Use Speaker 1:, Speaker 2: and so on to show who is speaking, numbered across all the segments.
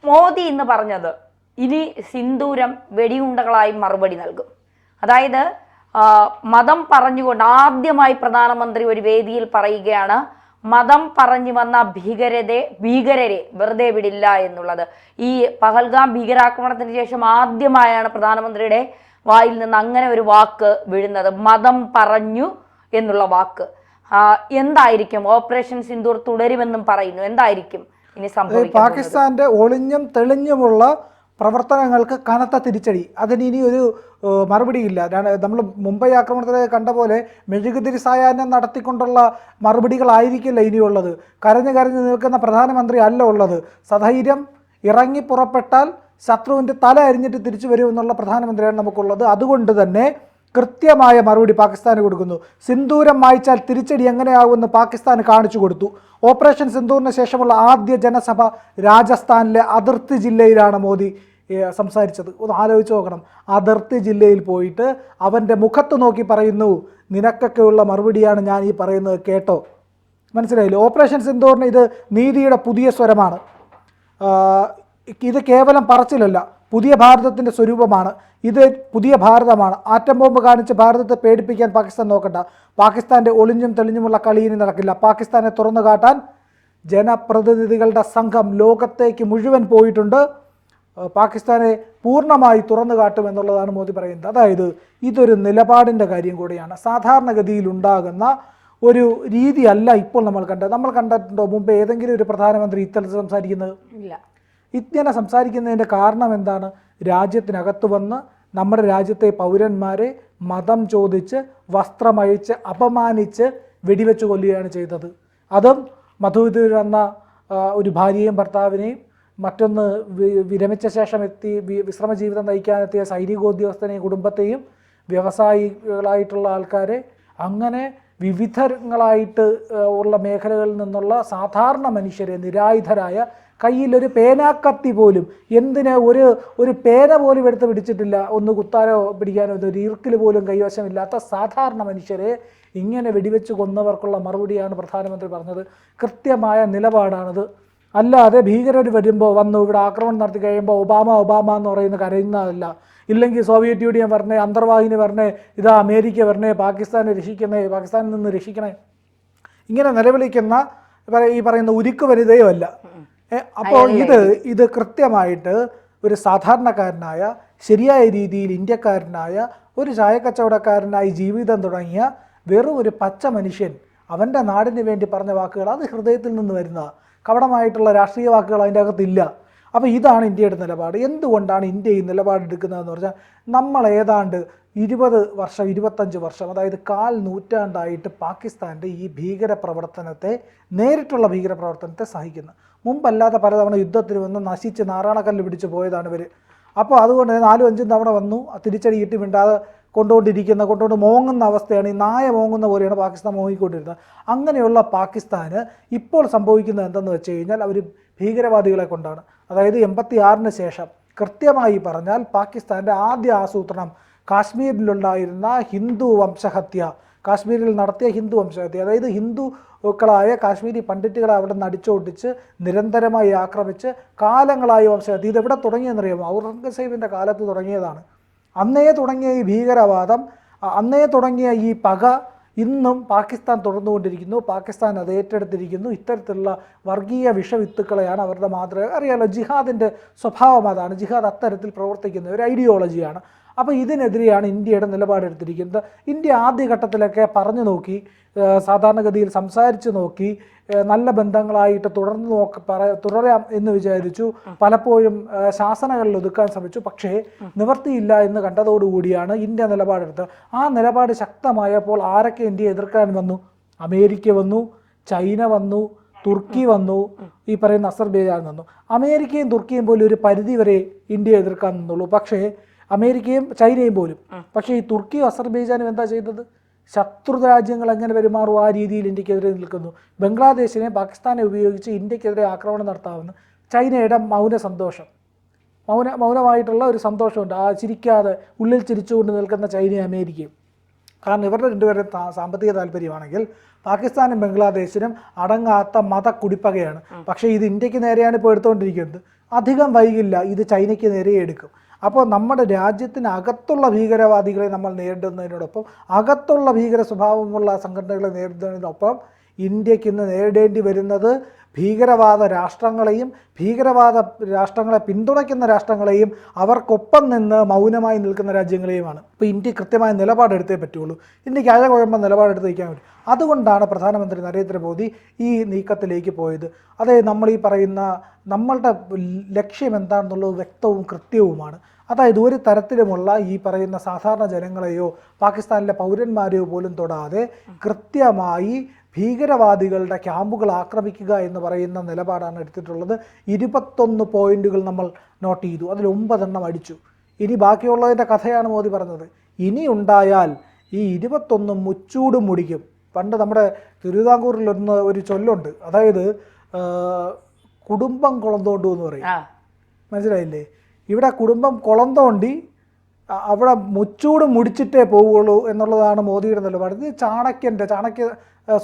Speaker 1: മോദി ഇന്ന് പറഞ്ഞത് ഇനി സിന്ദൂരം വെടിയുണ്ടകളായി മറുപടി നൽകും. അതായത് മതം പറഞ്ഞുകൊണ്ട് ആദ്യമായി പ്രധാനമന്ത്രി ഒരു വേദിയിൽ പറയുകയാണ്, മതം പറഞ്ഞു വന്ന ഭീകരരെ വെറുതെ വിടില്ല എന്നുള്ളത്. ഈ പഹൽഗാം ഭീകരാക്രമണത്തിന് ശേഷം ആദ്യമായാണ് പ്രധാനമന്ത്രിയുടെ വായിൽ നിന്ന് അങ്ങനെ ഒരു വാക്ക് വീഴുന്നത്, മതം പറഞ്ഞു എന്നുള്ള വാക്ക്. എന്തായിരിക്കും ഓപ്പറേഷൻ സിന്ദൂർ തുടരുമെന്നും പറയുന്നു, എന്തായിരിക്കും ഇനി സംഭവിക്കുന്നത്?
Speaker 2: പാകിസ്ഥാന്റെ ഒളിഞ്ഞും തെളിഞ്ഞുമുള്ള പ്രവർത്തനങ്ങൾക്ക് കനത്ത തിരിച്ചടി. അതിന് ഇനി ഒരു മറുപടിയില്ല. നമ്മൾ മുംബൈ ആക്രമണത്തിൽ കണ്ട പോലെ മെഴുകുതിരി സായാഹ്നം നടത്തിക്കൊണ്ടുള്ള മറുപടികളായിരിക്കില്ല ഇനിയുള്ളത്. കരഞ്ഞു കരഞ്ഞു നിൽക്കുന്ന പ്രധാനമന്ത്രി അല്ല ഉള്ളത്. സധൈര്യം ഇറങ്ങി പുറപ്പെട്ടാൽ ശത്രുവിൻ്റെ തല അരിഞ്ഞിട്ട് തിരിച്ചു വരുമെന്നുള്ള പ്രധാനമന്ത്രിയാണ് നമുക്കുള്ളത്. അതുകൊണ്ട് തന്നെ കൃത്യമായ മറുപടി പാകിസ്ഥാന് കൊടുക്കുന്നു. സിന്ദൂരം മായ്ച്ചാൽ തിരിച്ചടി എങ്ങനെയാകുമെന്ന് പാകിസ്ഥാന് കാണിച്ചു കൊടുത്തു. ഓപ്പറേഷൻ സിന്ദൂറിന് ശേഷമുള്ള ആദ്യ ജനസഭ രാജസ്ഥാനിലെ അതിർത്തി ജില്ലയിലാണ് മോദി സംസാരിച്ചത്. ഒന്ന് ആലോചിച്ച് നോക്കണം. അതിർത്തി ജില്ലയിൽ പോയിട്ട് അവൻ്റെ മുഖത്ത് നോക്കി പറയുന്നു, നിനക്കൊക്കെയുള്ള മറുപടിയാണ് ഞാൻ ഈ പറയുന്നത്, കേട്ടോ. മനസ്സിലായില്ലേ? ഓപ്പറേഷൻ സിന്ദൂറിന് ഇത് നീതിയുടെ പുതിയ സ്വരമാണ്. ഇത് കേവലം പറച്ചിലല്ല, പുതിയ ഭാരതത്തിൻ്റെ സ്വരൂപമാണ്. ഇത് പുതിയ ഭാരതമാണ്. ആറ്റം ബോംബ് കാണിച്ച് ഭാരതത്തെ പേടിപ്പിക്കാൻ പാകിസ്ഥാൻ നോക്കണ്ട. പാകിസ്ഥാൻ്റെ ഒളിഞ്ഞും തെളിഞ്ഞുമുള്ള കളി ഇനി നടക്കില്ല. പാകിസ്ഥാനെ തുറന്നു കാട്ടാൻ ജനപ്രതിനിധികളുടെ സംഘം ലോകത്തേക്ക് മുഴുവൻ പോയിട്ടുണ്ട്. പാകിസ്ഥാനെ പൂർണ്ണമായി തുറന്നു കാട്ടുമെന്നുള്ളതാണ് മോദി പറയുന്നത്. അതായത് ഇതൊരു നിലപാടിൻ്റെ കാര്യം കൂടിയാണ്. സാധാരണഗതിയിൽ ഉണ്ടാകുന്ന ഒരു രീതിയല്ല ഇപ്പോൾ നമ്മൾ കണ്ടത്. നമ്മൾ കണ്ടിട്ടുണ്ടോ മുമ്പ് ഏതെങ്കിലും ഒരു പ്രധാനമന്ത്രി ഇത്തരത്തിൽ സംസാരിക്കുന്നത്? ഇല്ല. ഇങ്ങനെ സംസാരിക്കുന്നതിൻ്റെ കാരണം എന്താണ്? രാജ്യത്തിനകത്ത് വന്ന് നമ്മുടെ രാജ്യത്തെ പൗരന്മാരെ മതം ചോദിച്ച് വസ്ത്രമഴിച്ച് അപമാനിച്ച് വെടിവെച്ച് കൊല്ലുകയാണ് ചെയ്തത്. അതും മധുവിധൂർ എന്ന ഒരു ഭാര്യയും ഭർത്താവിനെയും മറ്റൊന്ന് വിരമിച്ച ശേഷം വിശ്രമ ജീവിതം നയിക്കാനെത്തിയ സൈനികോദ്യോഗസ്ഥനെയും കുടുംബത്തെയും വ്യവസായികളായിട്ടുള്ള ആൾക്കാരെ, അങ്ങനെ വിവിധങ്ങളായിട്ട് ഉള്ള മേഖലകളിൽ നിന്നുള്ള സാധാരണ മനുഷ്യരെ, നിരായുധരായ, കയ്യിലൊരു പേനാക്കത്തി പോലും, എന്തിന് ഒരു പേന പോലും എടുത്ത് പിടിച്ചിട്ടില്ല, ഒന്ന് കുത്താനോ പിടിക്കാനോ ഒരു ഈർക്കിൽ പോലും കൈവശമില്ലാത്ത സാധാരണ മനുഷ്യരെ ഇങ്ങനെ വെടിവെച്ച് കൊന്നവർക്കുള്ള മറുപടിയാണ് പ്രധാനമന്ത്രി പറഞ്ഞത്. കൃത്യമായ നിലപാടാണിത്. അല്ലാതെ ഭീകരർ വരുമ്പോൾ വന്നു ഇവിടെ ആക്രമണം നടത്തി കഴിയുമ്പോൾ ഒബാമ എന്ന് പറയുന്ന കരയുന്നതല്ല. ഇല്ലെങ്കിൽ സോവിയറ്റ് യൂണിയൻ വരണേ, അന്തർവാഹിനി വരണേ, ഇതാ അമേരിക്ക വരണേ, പാകിസ്ഥാനെ രക്ഷിക്കണേ, പാകിസ്ഥാനിൽ നിന്ന് രക്ഷിക്കണേ, ഇങ്ങനെ നിലവിളിക്കുന്ന ഈ പറയുന്ന ഉരുക്ക് വനിതയോ അല്ല. അപ്പോൾ ഇത് കൃത്യമായിട്ട് ഒരു സാധാരണക്കാരനായ, ശരിയായ രീതിയിൽ ഇന്ത്യക്കാരനായ, ഒരു ചായക്കച്ചവടക്കാരനായി ജീവിതം തുടങ്ങിയ വെറും ഒരു പച്ച മനുഷ്യൻ അവൻ്റെ നാടിന് വേണ്ടി പറഞ്ഞ വാക്കുകൾ, അത് ഹൃദയത്തിൽ നിന്ന് വരുന്ന കപടമായിട്ടുള്ള രാഷ്ട്രീയ വാക്കുകൾ അതിൻ്റെ അകത്തില്ല. അപ്പോൾ ഇതാണ് ഇന്ത്യയുടെ നിലപാട്. എന്തുകൊണ്ടാണ് ഇന്ത്യ ഈ നിലപാടെടുക്കുന്നതെന്ന് പറഞ്ഞാൽ, നമ്മൾ ഏതാണ്ട് 20 വർഷം 25 വർഷം, അതായത് 1/4 നൂറ്റാണ്ടായിട്ട് പാകിസ്ഥാൻ്റെ ഈ ഭീകരപ്രവർത്തനത്തെ, നേരിട്ടുള്ള ഭീകരപ്രവർത്തനത്തെ സഹിക്കുന്നു. മുമ്പല്ലാതെ പലതവണ യുദ്ധത്തിന് വന്ന് നശിച്ച് നാറാണക്കല്ല് പിടിച്ച് പോയതാണ് ഇവർ. അപ്പോൾ അതുകൊണ്ട് 4-5 തവണ വന്നു, തിരിച്ചടി കിട്ടി മിണ്ടാതെ കൊണ്ടുകൊണ്ട് മോങ്ങുന്ന അവസ്ഥയാണ്. ഈ നായ മോങ്ങുന്ന പോലെയാണ് പാകിസ്ഥാൻ മോങ്ങിക്കൊണ്ടിരുന്നത്. അങ്ങനെയുള്ള പാകിസ്ഥാന് ഇപ്പോൾ സംഭവിക്കുന്നത് എന്തെന്ന് വെച്ച് കഴിഞ്ഞാൽ, അവർ ഭീകരവാദികളെ കൊണ്ടാണ്. അതായത് 86-ന് ശേഷം കൃത്യമായി പറഞ്ഞാൽ പാകിസ്ഥാൻ്റെ ആദ്യ ആസൂത്രണം കാശ്മീരിലുണ്ടായിരുന്ന ഹിന്ദു വംശഹത്യ, കാശ്മീരിൽ നടത്തിയ ഹിന്ദു വംശഹത്യ, അതായത് ഹിന്ദുക്കളായ കാശ്മീരി പണ്ഡിറ്റുകളെ അവിടെ നിന്ന് അടിച്ചോടിച്ച് നിരന്തരമായി ആക്രമിച്ച് കാലങ്ങളായി വംശഹത്യ. ഇതെവിടെ തുടങ്ങിയെന്നറിയാമോ? ഔറംഗസേബിൻ്റെ കാലത്ത് തുടങ്ങിയതാണ്. അന്നേ തുടങ്ങിയ ഈ ഭീകരവാദം, അന്നേ തുടങ്ങിയ ഈ പക ഇന്നും പാകിസ്ഥാൻ തുടർന്നുകൊണ്ടിരിക്കുന്നു. പാകിസ്ഥാൻ അത് ഏറ്റെടുത്തിരിക്കുന്നു. ഇത്തരത്തിലുള്ള വർഗീയ വിഷവിത്തുക്കളെയാണ് അവരുടെ മാതൃക. അറിയാലോ, ജിഹാദിൻ്റെ സ്വഭാവം അതാണ്. ജിഹാദ് അത്തരത്തിൽ പ്രവർത്തിക്കുന്ന ഒരു ഐഡിയോളജിയാണ്. അപ്പോൾ ഇതിനെതിരെയാണ് ഇന്ത്യയുടെ നിലപാടെടുത്തിരിക്കുന്നത്. ഇന്ത്യ ആദ്യഘട്ടത്തിലൊക്കെ പറഞ്ഞു നോക്കി, സാധാരണഗതിയിൽ സംസാരിച്ച് നോക്കി, നല്ല ബന്ധങ്ങളായിട്ട് തുടരാം എന്ന് വിചാരിച്ചു. പലപ്പോഴും ശാസനകളിൽ ഒതുക്കാൻ ശ്രമിച്ചു. പക്ഷേ നിവർത്തിയില്ല എന്ന് കണ്ടതോടുകൂടിയാണ് ഇന്ത്യ നിലപാടെടുത്തത്. ആ നിലപാട് ശക്തമായപ്പോൾ ആരൊക്കെ ഇന്ത്യയെ എതിർക്കാൻ വന്നു? അമേരിക്ക വന്നു, ചൈന വന്നു, തുർക്കി വന്നു, ഈ പറയുന്ന അസർബൈജാൻ വന്നു. അമേരിക്കയും തുർക്കിയും പോലും ഒരു പരിധി വരെ ഇന്ത്യയെ എതിർക്കാൻ നിന്നുള്ളൂ. പക്ഷേ അമേരിക്കയും ചൈനയും പോലും. പക്ഷേ ഈ തുർക്കിയും അസർബൈജാനും എന്താ ചെയ്തത്? ശത്രു രാജ്യങ്ങൾ എങ്ങനെ പെരുമാറും ആ രീതിയിൽ ഇന്ത്യക്കെതിരെ നിൽക്കുന്നു. ബംഗ്ലാദേശിനെ, പാകിസ്ഥാനെ ഉപയോഗിച്ച് ഇന്ത്യക്കെതിരെ ആക്രമണം നടത്താമെന്ന് ചൈനയുടെ മൗനമായിട്ടുള്ള ഒരു സന്തോഷമുണ്ട്. ആ ചിരിക്കാതെ ഉള്ളിൽ ചിരിച്ചുകൊണ്ട് നിൽക്കുന്ന ചൈനയും അമേരിക്കയും. കാരണം ഇവരുടെ രണ്ടുപേരുടെ സാമ്പത്തിക താല്പര്യമാണെങ്കിൽ പാകിസ്ഥാനും ബംഗ്ലാദേശിനും അടങ്ങാത്ത മതക്കുടിപ്പകയാണ്. പക്ഷേ ഇത് ഇന്ത്യക്ക് നേരെയാണ് ഇപ്പോൾ എടുത്തുകൊണ്ടിരിക്കുന്നത്. അധികം വൈകില്ല ഇത് ചൈനയ്ക്ക് നേരെ എടുക്കും. അപ്പോൾ നമ്മുടെ രാജ്യത്തിനകത്തുള്ള ഭീകരവാദികളെ നമ്മൾ നേരിടുന്നതിനോടൊപ്പം അകത്തുള്ള ഭീകര സ്വഭാവമുള്ള സംഘടനകളെ നേരിടുന്നതിനൊപ്പം ഇന്ത്യക്ക് ഇന്ന് നേരിടേണ്ടി വരുന്നത് ഭീകരവാദ രാഷ്ട്രങ്ങളെയും ഭീകരവാദ രാഷ്ട്രങ്ങളെ പിന്തുണയ്ക്കുന്ന രാഷ്ട്രങ്ങളെയും അവർക്കൊപ്പം നിന്ന് മൗനമായി നിൽക്കുന്ന രാജ്യങ്ങളെയുമാണ്. ഇപ്പോൾ ഇന്ത്യ കൃത്യമായ നിലപാടെടുത്തേ പറ്റുള്ളൂ. ഇന്ത്യക്ക് അഴകുഴമ്പ നിലപാടെടുത്ത് വയ്ക്കാൻ പറ്റും. അതുകൊണ്ടാണ് പ്രധാനമന്ത്രി നരേന്ദ്രമോദി ഈ നീക്കത്തിലേക്ക് പോയത്. അതായത് നമ്മൾ ഈ പറയുന്ന നമ്മളുടെ ലക്ഷ്യം എന്താണെന്നുള്ളത് വ്യക്തവും കൃത്യവുമാണ്. അതായത് ഒരു തരത്തിലുമുള്ള ഈ പറയുന്ന സാധാരണ ജനങ്ങളെയോ പാകിസ്ഥാനിലെ പൗരന്മാരെയോ പോലും തൊടാതെ കൃത്യമായി ഭീകരവാദികളുടെ ക്യാമ്പുകൾ ആക്രമിക്കുക എന്ന് പറയുന്ന നിലപാടാണ് എടുത്തിട്ടുള്ളത്. 21 പോയിന്റുകൾ നമ്മൾ നോട്ട് ചെയ്തു, അതിൽ 9 എണ്ണം അടിച്ചു. ഇനി ബാക്കിയുള്ളതിൻ്റെ കഥയാണ് മോദി പറഞ്ഞത്. ഇനി ഉണ്ടായാൽ ഈ 21 മുച്ചൂടും മുടിക്കും. പണ്ട് നമ്മുടെ തിരുവിതാംകൂറിൽ ഒരു ചൊല്ലുണ്ട്, അതായത് കുടുംബം കുളം തോണ്ടു എന്ന് പറയും. മനസ്സിലായില്ലേ? ഇവിടെ കുടുംബം കുളം തോണ്ടി അവിടെ മുച്ചൂട് മുടിച്ചിട്ടേ പോവുള്ളൂ എന്നുള്ളതാണ് മോദിയുടെ നിലപാട്. ഇത് ചാണക്യ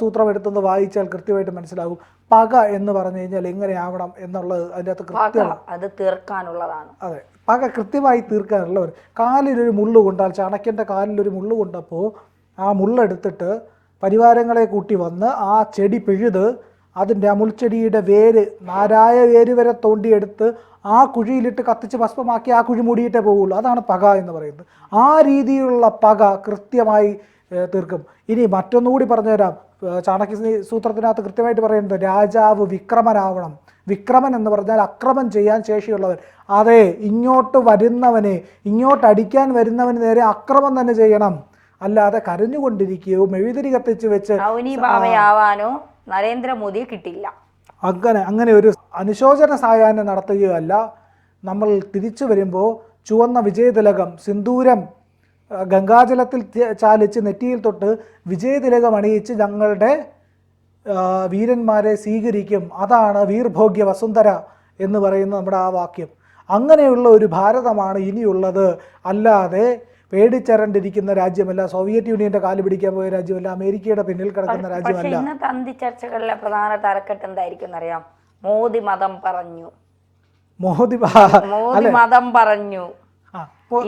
Speaker 2: സൂത്രം എടുത്തൊന്ന് വായിച്ചാൽ കൃത്യമായിട്ട് മനസ്സിലാകും. പക എന്ന് പറഞ്ഞു കഴിഞ്ഞാൽ എങ്ങനെയാവണം എന്നുള്ളത് അതിൻ്റെ അകത്ത് കൃത്യമാണ്.
Speaker 1: അത് തീർക്കാനുള്ളതാണ്.
Speaker 2: അതെ, പക കൃത്യമായി തീർക്കാനുള്ളവർ. കാലിലൊരു മുള്ളു കൊണ്ടാൽ, ചാണക്യൻ്റെ കാലിലൊരു മുള്ളു കൊണ്ടപ്പോൾ ആ മുള്ളെടുത്തിട്ട് പരിവാരങ്ങളെ കൂട്ടി വന്ന് ആ ചെടി പിഴുത് അതിൻ്റെ ആ മുൾച്ചെടിയുടെ വേര്, നാരായ വേര് വരെ തോണ്ടിയെടുത്ത് ആ കുഴിയിലിട്ട് കത്തിച്ച് ഭസ്മമാക്കി ആ കുഴി മൂടിയിട്ടേ പോവുള്ളൂ. അതാണ് പക എന്ന് പറയുന്നത്. ആ രീതിയിലുള്ള പക കൃത്യമായി തീർക്കും. ഇനി മറ്റൊന്നുകൂടി പറഞ്ഞുതരാം. ചാണക്യ സൂത്രത്തിനകത്ത് കൃത്യമായിട്ട് പറയുന്നത് രാജാവ് വിക്രമനാവണം. വിക്രമൻ എന്ന് പറഞ്ഞാൽ അക്രമം ചെയ്യാൻ ശേഷിയുള്ളവൻ. അതെ, ഇങ്ങോട്ട് അടിക്കാൻ വരുന്നവന് നേരെ അക്രമം തന്നെ ചെയ്യണം. അല്ലാതെ കരഞ്ഞുകൊണ്ടിരിക്കുകയോ മെഴുതിരി കത്തിച്ച് വെച്ച്
Speaker 1: ഭാവയാവാനോ നരേന്ദ്രമോദിയെ കിട്ടില്ല.
Speaker 2: അങ്ങനെ ഒരു അനുശോചന സായാഹ്നം നടത്തുകയോ അല്ല. നമ്മൾ തിരിച്ചു വരുമ്പോൾ ചുവന്ന വിജയതിലകം, സിന്ദൂരം ഗംഗാജലത്തിൽ ചാലിച്ച് നെറ്റിയിൽ തൊട്ട് വിജയതിലകം അണിയിച്ച് ഞങ്ങളുടെ വീരന്മാരെ സ്വീകരിക്കും. അതാണ് വീർഭോഗ്യ വസുന്ധര എന്ന് പറയുന്ന നമ്മുടെ ആ വാക്യം. അങ്ങനെയുള്ള ഒരു ഭാരതമാണ് ഇനിയുള്ളത്. അല്ലാതെ പേടിച്ചരണ്ടിരിക്കുന്ന രാജ്യമല്ല, സോവിയറ്റ് യൂണിയന്റെ കാല് പിടിക്കാൻ പോയ രാജ്യമല്ല, അമേരിക്കയുടെ പിന്നിൽ കിടക്കുന്ന രാജ്യമല്ല.
Speaker 1: ഇന്നത്തെ അന്തിച്ചർച്ചകളിലെ പ്രധാന തലക്കെട്ട് എന്തായിരിക്കും അറിയാം? മോദി മതം പറഞ്ഞു.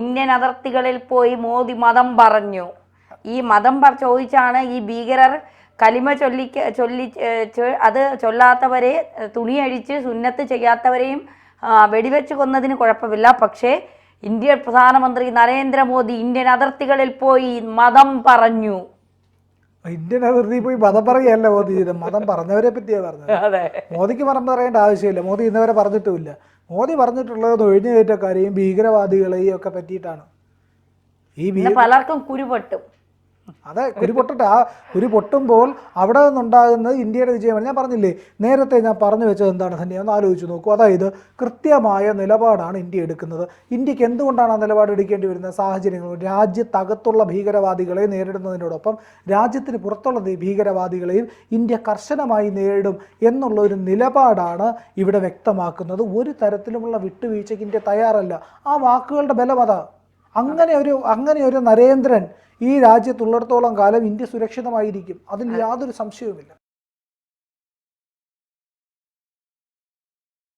Speaker 1: ഇന്ത്യൻ അതിർത്തികളിൽ പോയി മോദി മതം പറഞ്ഞു. ഈ മതം ചോദിച്ചാണ് ഈ ഭീകരർ കലിമ അത് ചൊല്ലാത്തവരെ തുണിയഴിച്ച് സുന്നത്ത് ചെയ്യാത്തവരെയും വെടിവെച്ച് കൊന്നതിന് കുഴപ്പമില്ല. പക്ഷേ ഇന്ത്യൻ പ്രധാനമന്ത്രി നരേന്ദ്രമോദി ഇന്ത്യൻ അതിർത്തികളിൽ പോയി മതം പറഞ്ഞു.
Speaker 2: ഇന്ത്യൻ അതിർത്തി പോയി മതം പറയുകയല്ല മോദി ചെയ്തത്, മതം പറഞ്ഞവരെ പറ്റിയാണ് പറഞ്ഞത്. മോദിക്ക് മതം പറയേണ്ട ആവശ്യമില്ല. മോദി ഇന്നുവരെ പറഞ്ഞിട്ടുമില്ല. മോദി പറഞ്ഞിട്ടുള്ളത് ഒഴിഞ്ഞുകയറ്റക്കാരെയും ഭീകരവാദികളെയും ഒക്കെ പറ്റിയിട്ടാണ്.
Speaker 1: പലർക്കും കുരുപൊട്ടും.
Speaker 2: അതെ, കുരു പൊട്ടട്ടെ. ആ കുരു പൊട്ടുമ്പോൾ അവിടെ നിന്നുണ്ടാകുന്നത് ഇന്ത്യയുടെ വിജയമാണ്. ഞാൻ പറഞ്ഞില്ലേ, നേരത്തെ ഞാൻ പറഞ്ഞു വെച്ചത് എന്താണ് തന്നെ ഒന്ന് ആലോചിച്ച് നോക്കൂ. അതായത് കൃത്യമായ നിലപാടാണ് ഇന്ത്യ എടുക്കുന്നത്. ഇന്ത്യക്ക് എന്തുകൊണ്ടാണ് ആ നിലപാട് എടുക്കേണ്ടി വരുന്ന സാഹചര്യങ്ങൾ? രാജ്യത്തകത്തുള്ള ഭീകരവാദികളെ നേരിടുന്നതിനോടൊപ്പം രാജ്യത്തിന് പുറത്തുള്ള ഭീകരവാദികളെയും ഇന്ത്യ കർശനമായി നേരിടും എന്നുള്ള ഒരു നിലപാടാണ് ഇവിടെ വ്യക്തമാക്കുന്നത്. ഒരു തരത്തിലുമുള്ള വിട്ടുവീഴ്ചയ്ക്ക് ഇന്ത്യ തയ്യാറല്ല. ആ വാക്കുകളുടെ ബലം അതാ. അങ്ങനെ ഒരു നരേന്ദ്രൻ ഈ രാജ്യത്തുള്ളിടത്തോളം കാലം ഇന്ത്യ സുരക്ഷിതമായിരിക്കും. അതിൽ യാതൊരു സംശയവുമില്ല.